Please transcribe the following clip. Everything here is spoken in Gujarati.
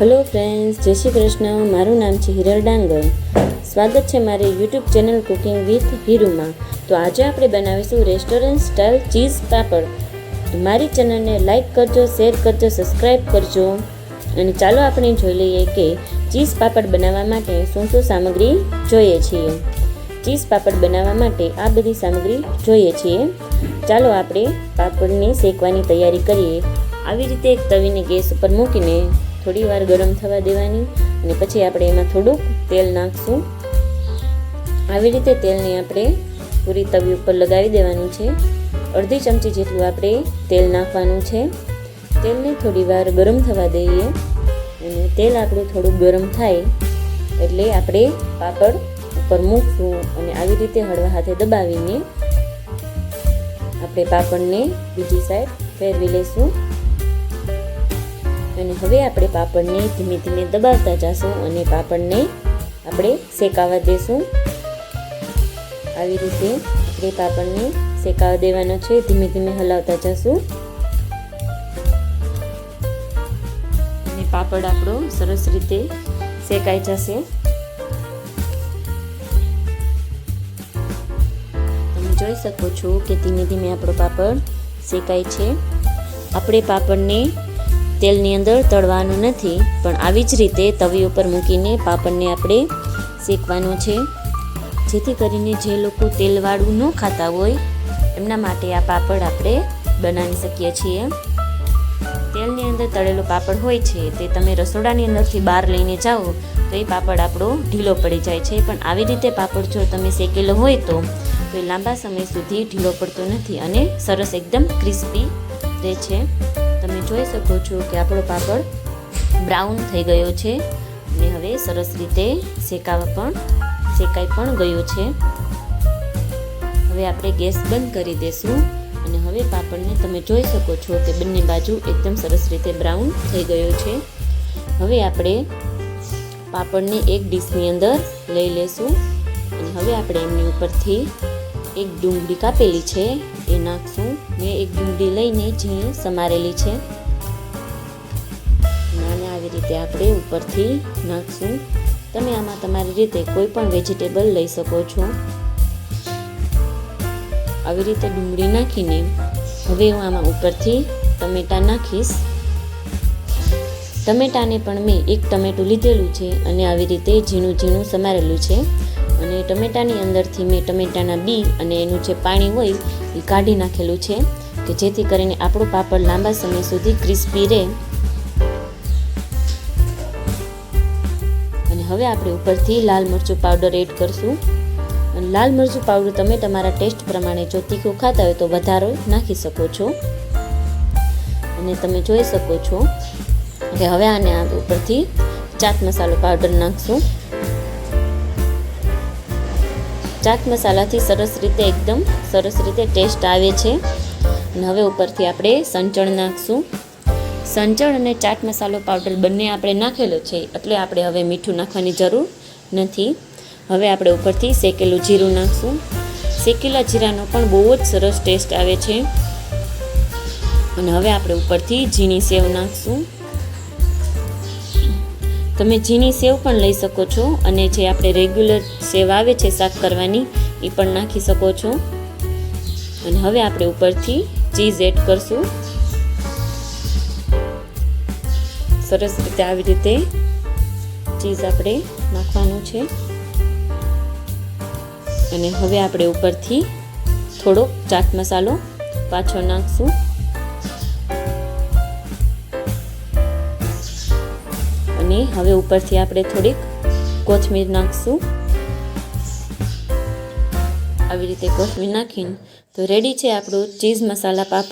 हेलो फ्रेंड्स, जय श्री कृष्ण। मारू नाम है हिरल डांगर। स्वागत है मारे YouTube channel cooking with Hiru में। तो आज आप बनावीशुं रेस्टोरंट स्टाइल चीज पापड़। तो मारी चैनल ने लाइक करजो, शेर करजो, सब्सक्राइब करजो। अने चालो आपणे जोई लईए के चीज पापड़ बनावा माटे शुं सामग्री जोईए छीए। चीज पापड़ बनावा माटे आ बधी सामग्री जोईए छीए। चालो आपणे पापड़नी शेकवानी तैयारी करीए। આવી રીતે એક તવીને ગેસ ઉપર મૂકીને થોડી વાર ગરમ થવા દેવાની અને પછી આપણે એમાં થોડુંક તેલ નાખશું। આવી રીતે તેલને આપણે પૂરી તવી ઉપર લગાવી દેવાનું છે। અડધી ચમચી જેટલું આપણે તેલ નાખવાનું છે। તેલને થોડી વાર ગરમ થવા દઈએ અને તેલ આપણું થોડું ગરમ થાય એટલે આપણે પાપડ ઉપર મૂકશું અને આવી રીતે હળવા હાથે દબાવીને આપણે પાપડને બીજી સાઈડ ફેરવી લઈશું। અને હવે આપણે પાપડને ધીમે ધીમે દબાવતા જઈશું અને પાપડને આપણે શેકાવા દેશું। આવી રીતે આપણે પાપડને શેકાવા દેવાનો છે। ધીમે ધીમે હલાવતા જઈશું અને પાપડ આપણો સરસ રીતે શેકાઈ જશે। તમે જોઈ શકો છો કે ધીમે ધીમે આપણો પાપડ શેકાય છે। આપણે પાપડને તેલની અંદર તળવાનું નથી, પણ આવી જ રીતે તવી ઉપર મૂકીને પાપડને આપણે શેકવાનું છે, જેથી કરીને જે લોકો તેલવાળું ન ખાતા હોય એમના માટે આ પાપડ આપણે બનાવી શકીએ છીએ। તેલની અંદર તળેલો પાપડ હોય છે તે તમે રસોડાની અંદરથી બહાર લઈને જાઓ તો એ પાપડ આપણો ઢીલો પડી જાય છે, પણ આવી રીતે પાપડ જો તમે શેકેલો હોય તો એ લાંબા સમય સુધી ઢીલો પડતો નથી અને સરસ એકદમ ક્રિસ્પી રહે છે। તમે જોઈ શકો છો કે આપણો પાપડ બ્રાઉન થઈ ગયો છે અને હવે સરસ રીતે શેકાઈ પણ ગયો છે। હવે આપણે ગેસ બંધ કરી દઈશું અને હવે પાપડને તમે જોઈ શકો છો કે બંને બાજુ એકદમ સરસ રીતે બ્રાઉન થઈ ગયો છે। હવે આપણે પાપડને એક ડીશની અંદર લઈ લેશું અને હવે આપણે એમની ઉપરથી એક ડુંગળી કાપેલી છે એ નાખશું। મેં એક ડુંગળી લઈને ઝીણી સમારેલી છે અને આવી રીતે આપણે ઉપરથી નાખશું। તમે આમાં તમારી રીતે કોઈ પણ વેજીટેબલ લઈ શકો છો। આવી રીતે ડુંગળી નાખીને હવે હું આમાં ઉપરથી ટમેટાં નાખીશ। ટમેટાને પણ મેં એક ટમેટું લીધેલું છે અને આવી રીતે ઝીણું ઝીણું સમારેલું છે અને ટમેટાની અંદરથી મેં ટમેટાના બી અને એનું જે પાણી હોય એ કાઢી નાખેલું છે કે જેથી કરીને આપણો પાપડ લાંબા સમય સુધી ક્રિસ્પી રહે। અને હવે આપણે ઉપરથી લાલ મરચું પાવડર એડ કરશું અને લાલ મરચું પાવડર તમે તમારા ટેસ્ટ પ્રમાણે જો તીખું ખાતા હોય તો વધારો નાખી શકો છો। અને તમે જોઈ શકો છો કે હવે આને ઉપરથી ચાટ મસાલો પાવડર નાખશું। ચાટ મસાલાથી એકદમ સરસ રીતે ટેસ્ટ આવે છે। અને હવે ઉપરથી આપણે સંચળ નાખશું। સંચળ અને ચાટ મસાલો પાવડર બંને આપણે નાખેલો છે એટલે આપણે હવે મીઠું નાખવાની જરૂર નથી। હવે આપણે ઉપરથી શેકેલું જીરું નાખશું। શેકેલા જીરાનો પણ બહુ જ સરસ ટેસ્ટ આવે છે। અને હવે આપણે ઉપરથી ઝીણી સેવ નાખશું। તમે ઝીણી સેવ પણ લઈ શકો છો અને જે આપણે રેગ્યુલર સેવ આવે છે શાક કરવાની એ પણ નાખી શકો છો। અને હવે આપણે ઉપરથી ચીઝ એડ કરશું। સરસ રીતે આવી રીતે ચીઝ આપણે નાખવાનું છે અને હવે આપણે ઉપરથી થોડોક ચાટ મસાલો પાછો નાખશું અને હવે ઉપરથી આપણે થોડીક કોથમીર નાખશું। આવી રીતે કોથમીર નાખીને તો રેડી છે આપણું ચીઝ મસાલા પાપડ।